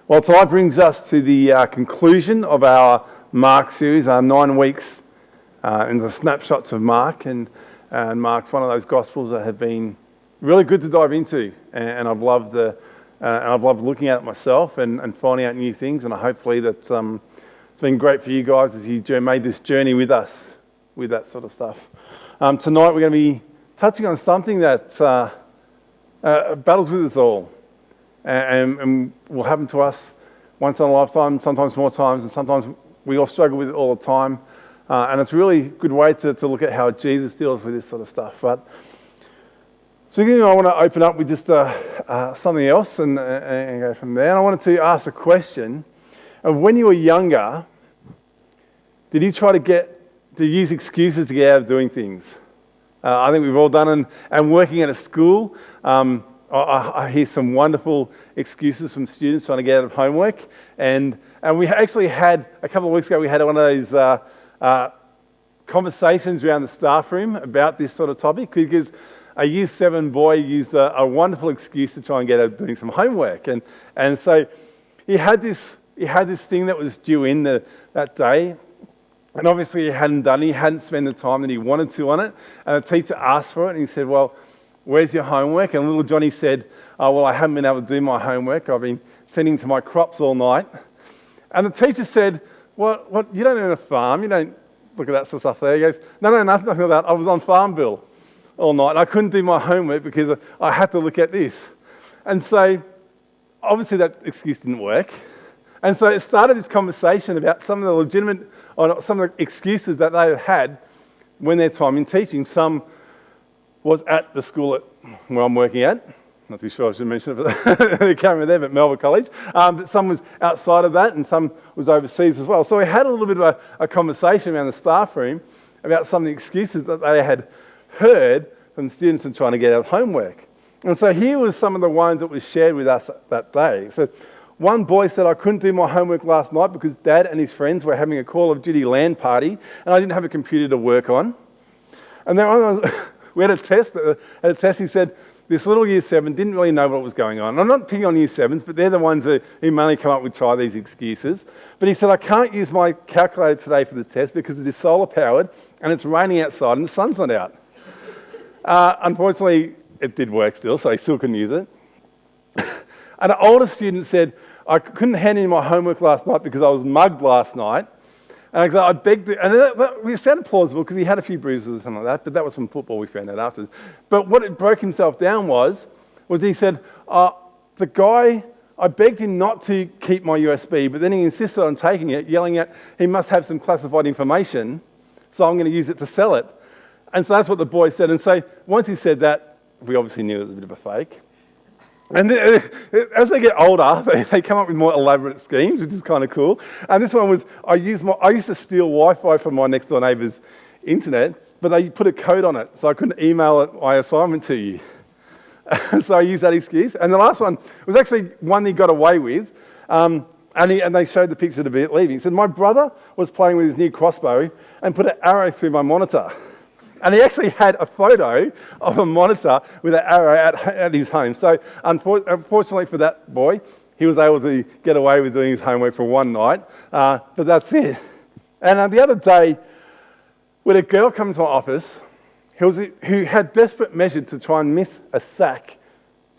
Well, tonight brings us to the conclusion of our Mark series, our 9 weeks in the Snapshots of Mark. And Mark's one of those Gospels that have been really good to dive into. And I've loved looking at it myself and finding out new things. And hopefully that it's been great for you guys as you made this journey with us, with that sort of stuff. Tonight we're going to be touching on something that battles with us all. And will happen to us once in a lifetime, sometimes more times, and sometimes we all struggle with it all the time. And it's a really good way to look at how Jesus deals with this sort of stuff. But so I want to open up with just something else and go from there. And I wanted to ask a question of when you were younger, did you try to use excuses to get out of doing things? I think we've all done it. And working at a school, I hear some wonderful excuses from students trying to get out of homework. And we actually had, a couple of weeks ago, we had one of those conversations around the staff room about this sort of topic, because a year 7 boy used a wonderful excuse to try and get out of doing some homework. And so he had this thing that was due in that day. And obviously he hadn't done it, he hadn't spent the time that he wanted to on it. And the teacher asked for it and he said, well, where's your homework? And little Johnny said, oh, well, I haven't been able to do my homework. I've been tending to my crops all night. And the teacher said, what, you don't own a farm. You don't look at that sort of stuff there. He goes, no, nothing like that. I was on Farm Bill all night. I couldn't do my homework because I had to look at this. And so, obviously that excuse didn't work. And so it started this conversation about some of the legitimate, or some of the excuses that they had when their time in teaching. Some was at the school where I'm working at. Not too sure I should mention it, but the camera there, but Melbourne College. But some was outside of that and some was overseas as well. So we had a little bit of a conversation around the staff room about some of the excuses that they had heard from students in trying to get out of homework. And so here was some of the ones that was shared with us that day. So one boy said, I couldn't do my homework last night because Dad and his friends were having a Call of Duty LAN party and I didn't have a computer to work on. And then we had a test. He said, this little year 7 didn't really know what was going on. I'm not picking on year 7s, but they're the ones who mainly come up with try these excuses. But he said, I can't use my calculator today for the test because it is solar powered and it's raining outside and the sun's not out. Unfortunately, it did work still, so he still couldn't use it. And an older student said, I couldn't hand in my homework last night because I was mugged last night. And I begged, and it sounded plausible because he had a few bruises or something like that, but that was from football, we found out afterwards. But what it broke himself down was he said, the guy, I begged him not to keep my USB, but then he insisted on taking it, yelling at, he must have some classified information, so I'm going to use it to sell it. And so that's what the boy said. And so once he said that, we obviously knew it was a bit of a fake. And as they get older, they come up with more elaborate schemes, which is kind of cool. And this one was, I used to steal Wi-Fi from my next door neighbour's internet, but they put a code on it, so I couldn't email my assignment to you. So I used that excuse. And the last one was actually one he got away with, and they showed the picture to be leaving. He said, my brother was playing with his new crossbow and put an arrow through my monitor. And he actually had a photo of a monitor with an arrow at his home. So unfortunately for that boy, he was able to get away with doing his homework for one night. But that's it. And the other day, when a girl came to my office who had desperate measures to try and miss a sack,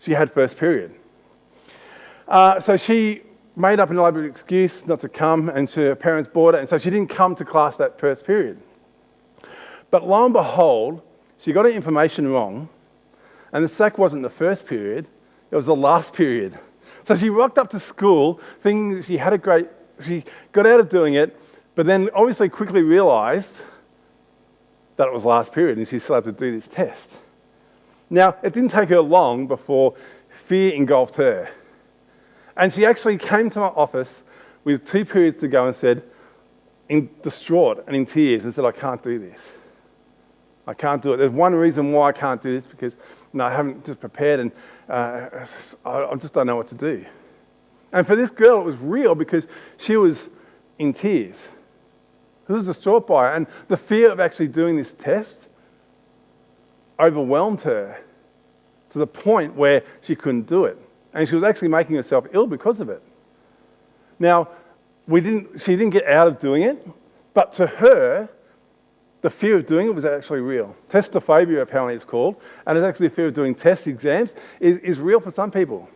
she had first period. So she made up an elaborate excuse not to come, and her parents bought it, and so she didn't come to class that first period. But lo and behold, she got her information wrong, and the sack wasn't the first period, it was the last period. So she rocked up to school thinking she got out of doing it, but then obviously quickly realised that it was last period and she still had to do this test. Now, it didn't take her long before fear engulfed her. And she actually came to my office with 2 periods to go and said, distraught and in tears, and said, I can't do this. I can't do it. There's one reason why I can't do this, because I haven't just prepared and I just don't know what to do. And for this girl, it was real because she was in tears. She was distraught by it. And the fear of actually doing this test overwhelmed her to the point where she couldn't do it. And she was actually making herself ill because of it. Now, she didn't get out of doing it, but to her, the fear of doing it was actually real. Testophobia, apparently it's called, and it's actually the fear of doing test exams, is real for some people.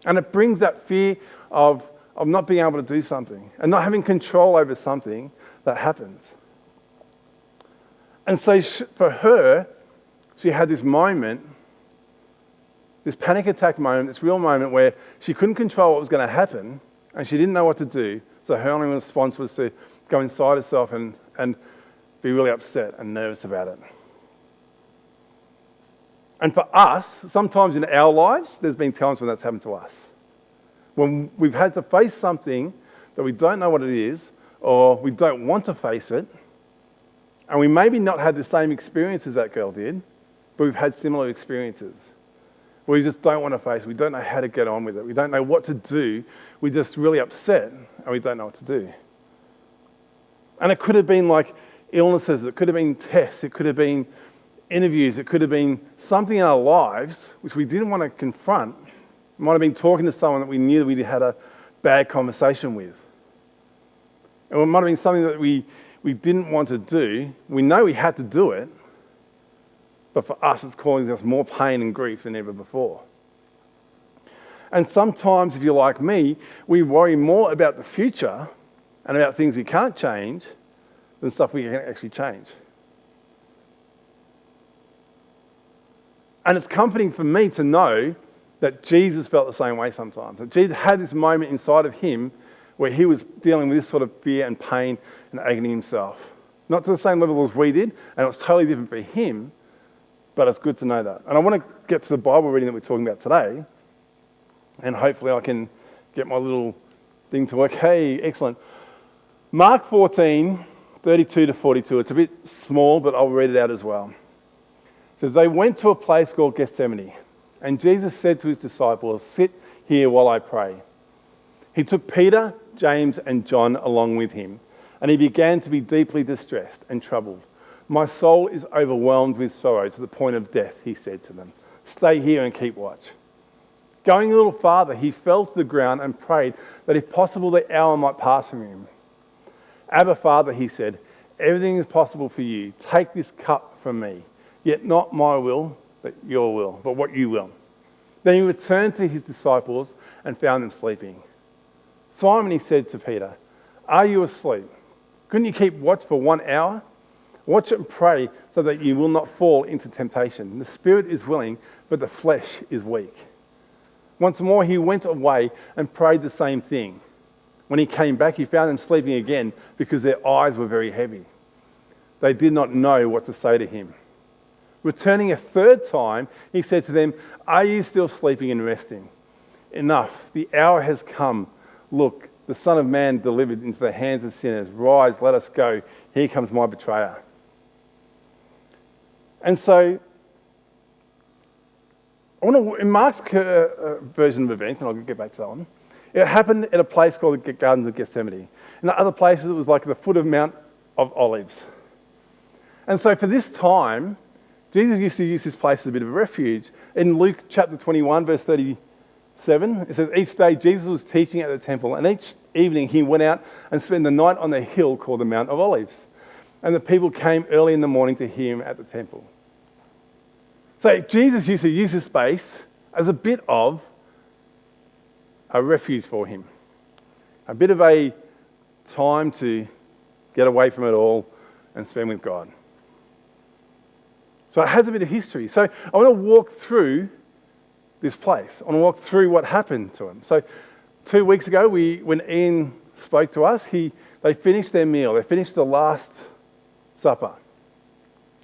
And it brings that fear of not being able to do something and not having control over something that happens. And so for her, she had this moment, this panic attack moment, this real moment where she couldn't control what was going to happen and she didn't know what to do. So her only response was to go inside herself and be really upset and nervous about it. And for us, sometimes in our lives, there's been times when that's happened to us. When we've had to face something that we don't know what it is, or we don't want to face it, and we maybe not had the same experience as that girl did, but we've had similar experiences. We just don't want to face it. We don't know how to get on with it. We don't know what to do. We're just really upset, and we don't know what to do. And it could have been like illnesses. It could have been tests. It could have been interviews. It could have been something in our lives which we didn't want to confront. It might have been talking to someone that we knew that we had a bad conversation with. And it might have been something that we didn't want to do. We know we had to do it, but for us it's causing us more pain and grief than ever before. And sometimes, if you're like me, we worry more about the future and about things we can't change than stuff we can actually change. And it's comforting for me to know that Jesus felt the same way sometimes. That Jesus had this moment inside of him where he was dealing with this sort of fear and pain and agony himself. Not to the same level as we did, and it was totally different for him, but it's good to know that. And I want to get to the Bible reading that we're talking about today, and hopefully I can get my little thing to work. Hey, excellent. Mark 14, 32 to 42. It's a bit small, but I'll read it out as well. It says, they went to a place called Gethsemane, and Jesus said to his disciples, sit here while I pray. He took Peter, James, and John along with him, and he began to be deeply distressed and troubled. My soul is overwhelmed with sorrow to the point of death, he said to them. Stay here and keep watch. Going a little farther, he fell to the ground and prayed that if possible the hour might pass from him. Abba, Father, he said, everything is possible for you. Take this cup from me, yet not my will, but your will, but what you will. Then he returned to his disciples and found them sleeping. Simon, he said to Peter, are you asleep? Couldn't you keep watch for 1 hour? Watch and pray so that you will not fall into temptation. The spirit is willing, but the flesh is weak. Once more he went away and prayed the same thing. When he came back, he found them sleeping again because their eyes were very heavy. They did not know what to say to him. Returning a third time, he said to them, are you still sleeping and resting? Enough, the hour has come. Look, the Son of Man delivered into the hands of sinners. Rise, let us go. Here comes my betrayer. And so, in Mark's version of events, and I'll get back to that one, it happened at a place called the Gardens of Gethsemane. In other places, it was like the foot of Mount of Olives. And so for this time, Jesus used to use this place as a bit of a refuge. In Luke chapter 21, verse 37, it says, each day Jesus was teaching at the temple, and each evening he went out and spent the night on the hill called the Mount of Olives. And the people came early in the morning to hear him at the temple. So Jesus used to use this space as a bit of a refuge for him. A bit of a time to get away from it all and spend with God. So it has a bit of history. So I want to walk through this place. I want to walk through what happened to him. So 2 weeks ago, when Ian spoke to us, they finished their meal. They finished the Last Supper.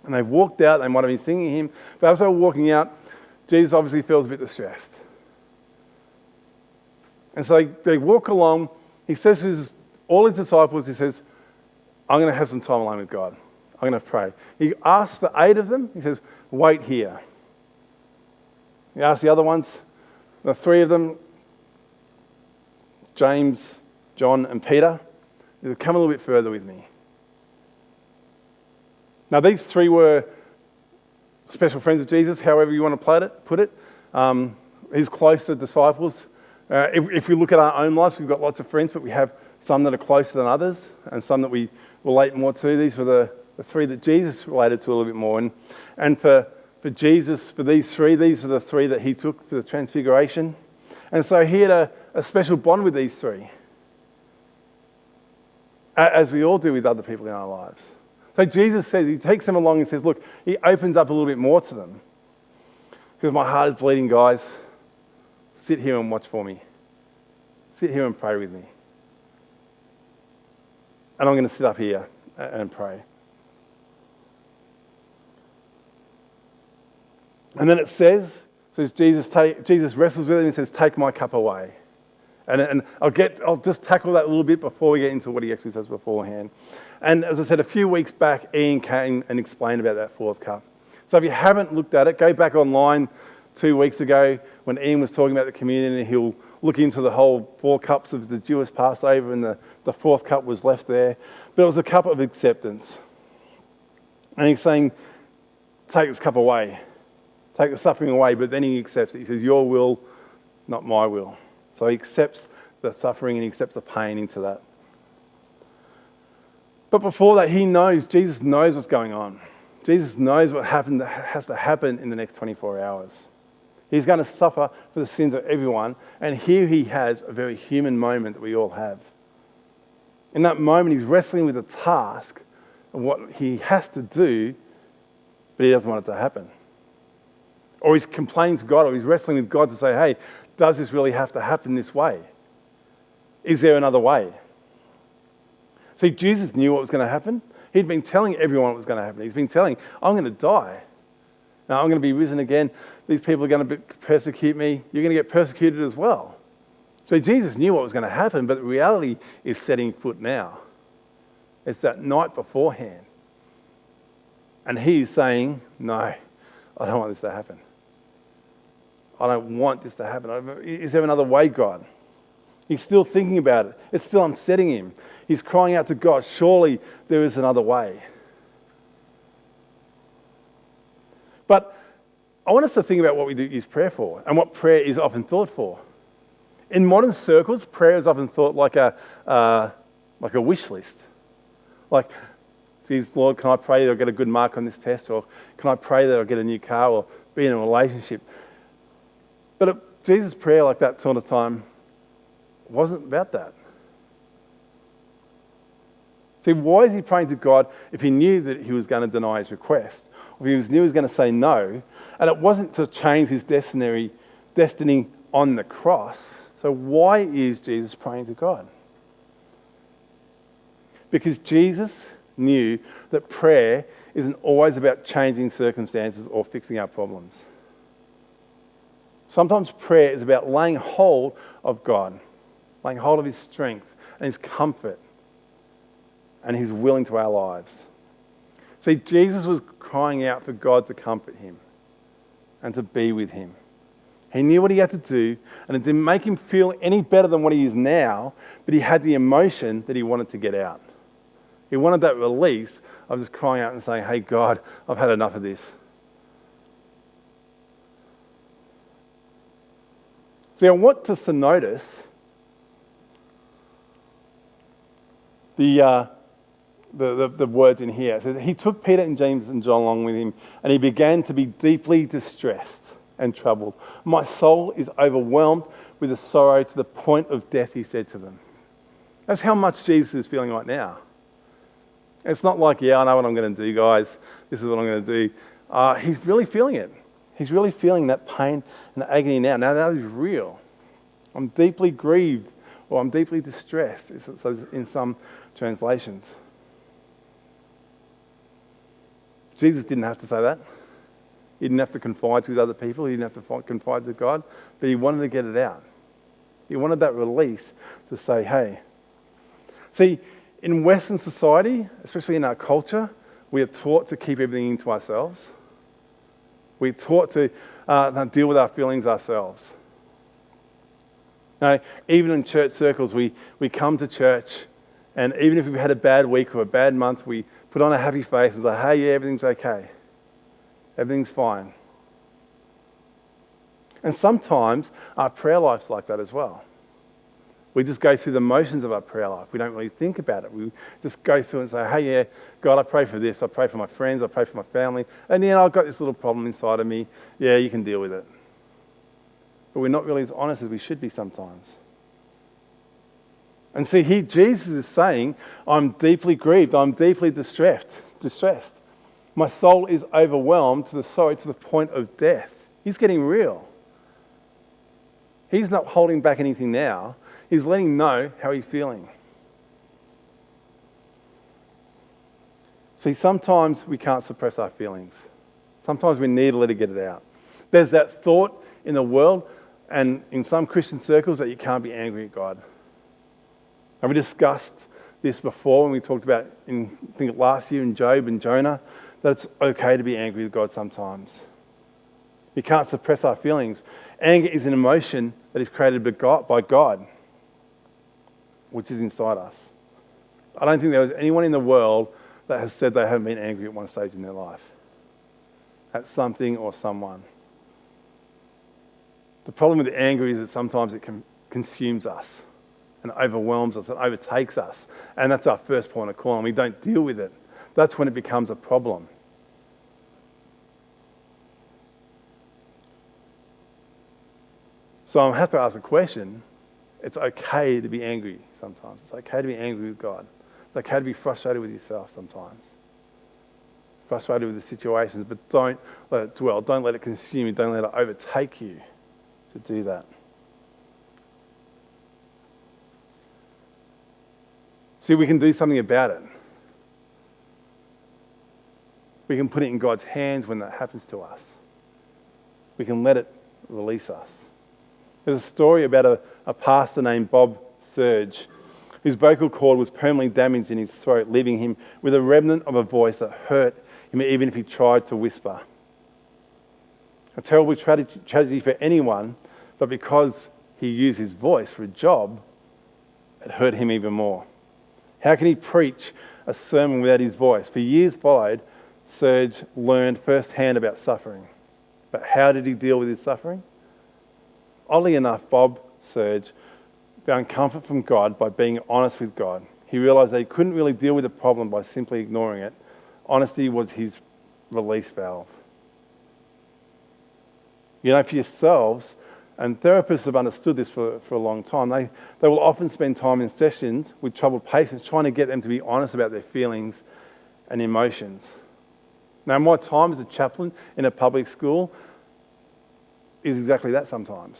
And they walked out. They might have been singing a hymn. But as they were walking out, Jesus obviously feels a bit distressed. And so they walk along. He says to all his disciples, he says, I'm going to have some time alone with God. I'm going to pray. He asks the 8 of them. He says, wait here. He asks the other ones, the 3 of them, James, John, and Peter, he said, come a little bit further with me. Now, these 3 were special friends of Jesus, however you want to put it. His closer disciples, If we look at our own lives, we've got lots of friends, but we have some that are closer than others and some that we relate more to. These were the three that Jesus related to a little bit more. And for Jesus, for these three, these are the three that he took for the transfiguration. And so he had a special bond with these three, as we all do with other people in our lives. So Jesus says, he takes them along and says, look, he opens up a little bit more to them. Because my heart is bleeding, guys. Sit here and watch for me. Sit here and pray with me. And I'm going to sit up here and pray. And then it says Jesus wrestles with it and says, take my cup away. And I'll just tackle that a little bit before we get into what he actually says beforehand. And as I said, a few weeks back, Ian came and explained about that fourth cup. So if you haven't looked at it, go back online 2 weeks ago when Ian was talking about the communion, and he'll look into the whole 4 cups of the Jewish Passover, and the fourth cup was left there. But it was a cup of acceptance. And he's saying, take this cup away. Take the suffering away. But then he accepts it. He says, your will, not my will. So he accepts the suffering and he accepts the pain into that. But before that, Jesus knows what's going on. Jesus knows what has to happen in the next 24 hours. He's going to suffer for the sins of everyone. And here he has a very human moment that we all have. In that moment, he's wrestling with the task of what he has to do, but he doesn't want it to happen. Or he's complaining to God, or he's wrestling with God to say, hey, does this really have to happen this way? Is there another way? See, Jesus knew what was going to happen. He'd been telling everyone what was going to happen. He's been telling, I'm going to die. Now, I'm going to be risen again. These people are going to persecute me. You're going to get persecuted as well. So Jesus knew what was going to happen, but the reality is setting foot now. It's that night beforehand. And he's saying, no, I don't want this to happen. I don't want this to happen. Is there another way, God? He's still thinking about it. It's still upsetting him. He's crying out to God, surely there is another way. But I want us to think about what we do use prayer for and what prayer is often thought for. In modern circles, prayer is often thought like a wish list. Like, geez, Lord, can I pray that I'll get a good mark on this test? Or can I pray that I'll get a new car or be in a relationship? But Jesus' prayer like that sort of time wasn't about that. See, why is he praying to God if he knew that he was going to deny his request? Or if he knew he was going to say no, and it wasn't to change his destiny on the cross. So why is Jesus praying to God? Because Jesus knew that prayer isn't always about changing circumstances or fixing our problems. Sometimes prayer is about laying hold of God, laying hold of his strength and his comfort and his will into our lives. See, Jesus was crying out for God to comfort him and to be with him. He knew what he had to do, and it didn't make him feel any better than what he is now, but he had the emotion that he wanted to get out. He wanted that release of just crying out and saying, hey, God, I've had enough of this. See, I want us to notice the words in here. It says, he took Peter and James and John along with him, and he began to be deeply distressed and troubled. My soul is overwhelmed with a sorrow to the point of death, he said to them. That's how much Jesus is feeling right now. It's not like, yeah, I know what I'm going to do, guys. This is what I'm going to do. He's really feeling it. He's really feeling that pain and the agony now. Now that is real. I'm deeply grieved, or I'm deeply distressed, it says in some translations. Jesus didn't have to say that. He didn't have to confide to his other people. He didn't have to confide to God. But he wanted to get it out. He wanted that release to say, hey. See, in Western society, especially in our culture, we are taught to keep everything into ourselves. We're taught to deal with our feelings ourselves. Now, even in church circles, we come to church, and even if we've had a bad week or a bad month, we put on a happy face and say, hey, yeah, everything's okay. Everything's fine. And sometimes our prayer life's like that as well. We just go through the motions of our prayer life. We don't really think about it. We just go through and say, hey, yeah, God, I pray for this. I pray for my friends. I pray for my family. And yeah, I've got this little problem inside of me. Yeah, you can deal with it. But we're not really as honest as we should be sometimes. And see, here Jesus is saying, I'm deeply grieved. I'm deeply distressed. My soul is overwhelmed to the point of death. He's getting real. He's not holding back anything now. He's letting know how he's feeling. See, sometimes we can't suppress our feelings. Sometimes we need to let it get it out. There's that thought in the world and in some Christian circles that you can't be angry at God. And we discussed this before when we talked about, I think last year in Job and Jonah, that it's okay to be angry with God sometimes. We can't suppress our feelings. Anger is an emotion that is created by God, which is inside us. I don't think there is anyone in the world that has said they haven't been angry at one stage in their life, at something or someone. The problem with anger is that sometimes it consumes us and overwhelms us and overtakes us. And that's our first point of call, and we don't deal with it. That's when it becomes a problem. So I have to ask a question. It's okay to be angry sometimes. It's okay to be angry with God. It's okay to be frustrated with yourself sometimes. Frustrated with the situations, but don't let it dwell. Don't let it consume you. Don't let it overtake you to do that. See, we can do something about it. We can put it in God's hands when that happens to us. We can let it release us. There's a story about a pastor named Bob Serge, whose vocal cord was permanently damaged in his throat, leaving him with a remnant of a voice that hurt him even if he tried to whisper. A terrible tragedy for anyone, but because he used his voice for a job, it hurt him even more. How can he preach a sermon without his voice? For years followed, Serge learned firsthand about suffering. But how did he deal with his suffering? Oddly enough, Bob Serge found comfort from God by being honest with God. He realised that he couldn't really deal with the problem by simply ignoring it. Honesty was his release valve. You know, for yourselves, and therapists have understood this for a long time, they will often spend time in sessions with troubled patients trying to get them to be honest about their feelings and emotions. Now, my time as a chaplain in a public school is exactly that sometimes.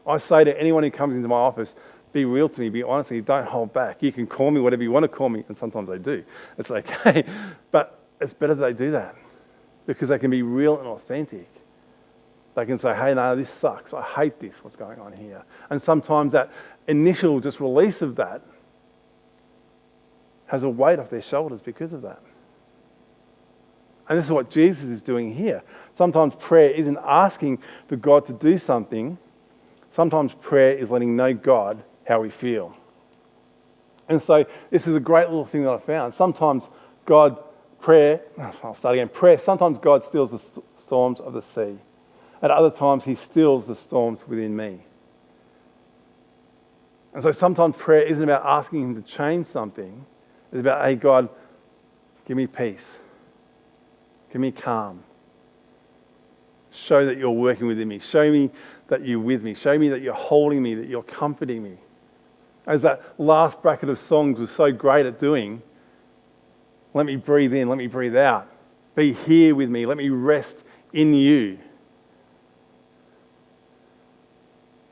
I say to anyone who comes into my office, be real to me, be honest with me, don't hold back. You can call me whatever you want to call me, and sometimes they do. It's okay. But it's better that they do that because they can be real and authentic. They can say, hey, no, this sucks. I hate this, what's going on here. And sometimes that initial just release of that has a weight off their shoulders because of that. And this is what Jesus is doing here. Sometimes prayer isn't asking for God to do something. Sometimes prayer is letting know God how we feel. And so this is a great little thing that I found. Sometimes prayer, sometimes God stills the storms of the sea. At other times, he stills the storms within me. And so sometimes prayer isn't about asking him to change something. It's about, hey, God, give me peace. Give me calm. Show that you're working within me. Show me that you're with me. Show me that you're holding me, that you're comforting me. As that last bracket of songs was so great at doing, let me breathe in, let me breathe out. Be here with me. Let me rest in you.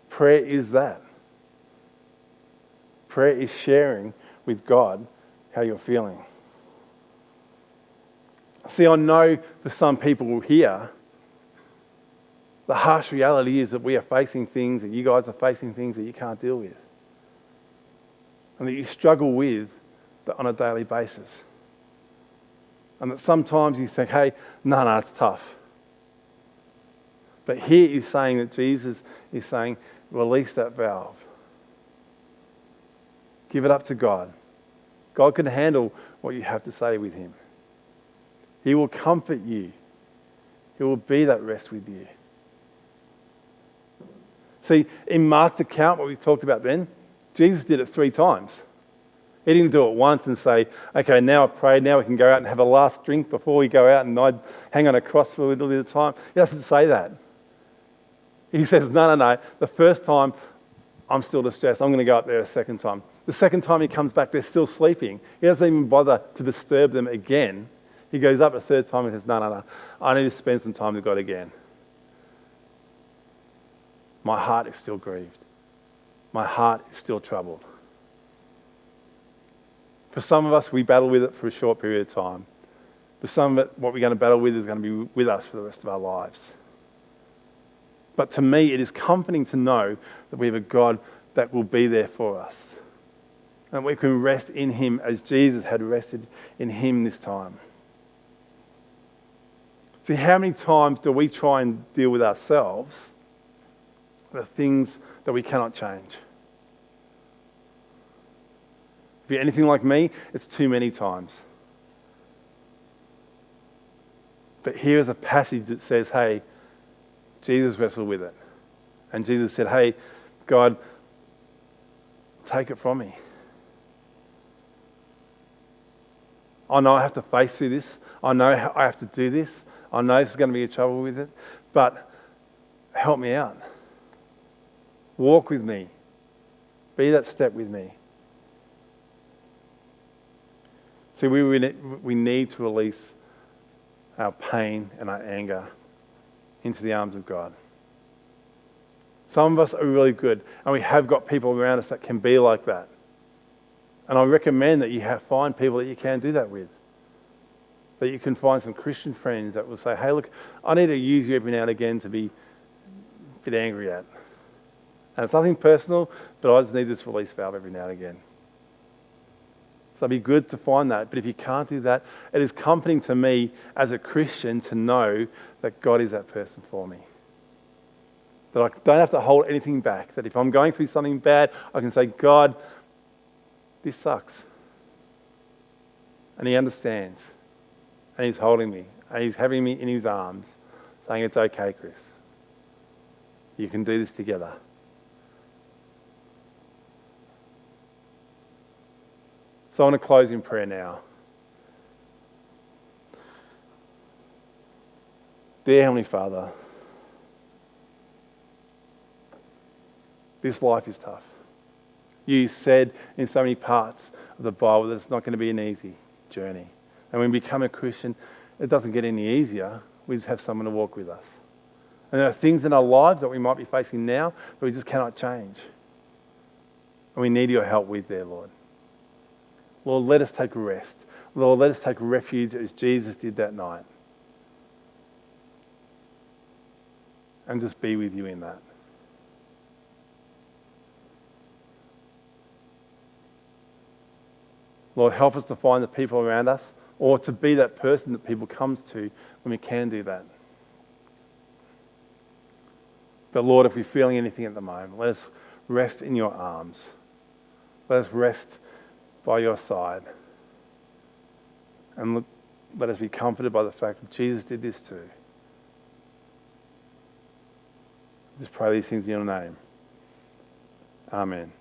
Prayer is that. Prayer is sharing with God how you're feeling. See, I know for some people here, the harsh reality is that we are facing things, and you guys are facing things that you can't deal with. And that you struggle with on a daily basis. And that sometimes you think, hey, no, it's tough. But here he's saying that Jesus is saying, release that valve. Give it up to God. God can handle what you have to say with him. He will comfort you. He will be that rest with you. See, in Mark's account, what we talked about then, Jesus did it 3 times. He didn't do it once and say, okay, now I've prayed, now we can go out and have a last drink before we go out and I'd hang on a cross for a little bit of time. He doesn't say that. He says, no. The first time, I'm still distressed. I'm going to go up there a second time. The second time he comes back, they're still sleeping. He doesn't even bother to disturb them again. He goes up a third time and says, no. I need to spend some time with God again. My heart is still grieved. My heart is still troubled. For some of us, we battle with it for a short period of time. For some of it, what we're going to battle with is going to be with us for the rest of our lives. But to me, it is comforting to know that we have a God that will be there for us. And we can rest in him as Jesus had rested in him this time. See, how many times do we try and deal with ourselves, the things that we cannot change? If you're anything like me, it's too many times. But here's a passage that says, hey, Jesus wrestled with it. And Jesus said, hey, God, take it from me. I know I have to face through this. I know I have to do this. I know there's going to be a trouble with it. But help me out. Walk with me. Be that step with me. See, we need to release our pain and our anger into the arms of God. Some of us are really good, and we have got people around us that can be like that. And I recommend that you find people that you can do that with. That you can find some Christian friends that will say, hey, look, I need to use you every now and again to be a bit angry at. And it's nothing personal, but I just need this release valve every now and again. So it'd be good to find that. But if you can't do that, it is comforting to me as a Christian to know that God is that person for me. That I don't have to hold anything back. That if I'm going through something bad, I can say, God, this sucks. And he understands. And he's holding me. And he's having me in his arms, saying, it's okay, Chris. You can do this together. So I want to close in prayer now. Dear Heavenly Father, this life is tough. You said in so many parts of the Bible that it's not going to be an easy journey. And when we become a Christian, it doesn't get any easier. We just have someone to walk with us. And there are things in our lives that we might be facing now that we just cannot change. And we need your help with there, Lord. Lord, let us take rest. Lord, let us take refuge as Jesus did that night. And just be with you in that. Lord, help us to find the people around us, or to be that person that people come to when we can do that. But Lord, if we're feeling anything at the moment, let us rest in your arms. Let us rest by your side. And let us be comforted by the fact that Jesus did this too. Just pray these things in your name. Amen.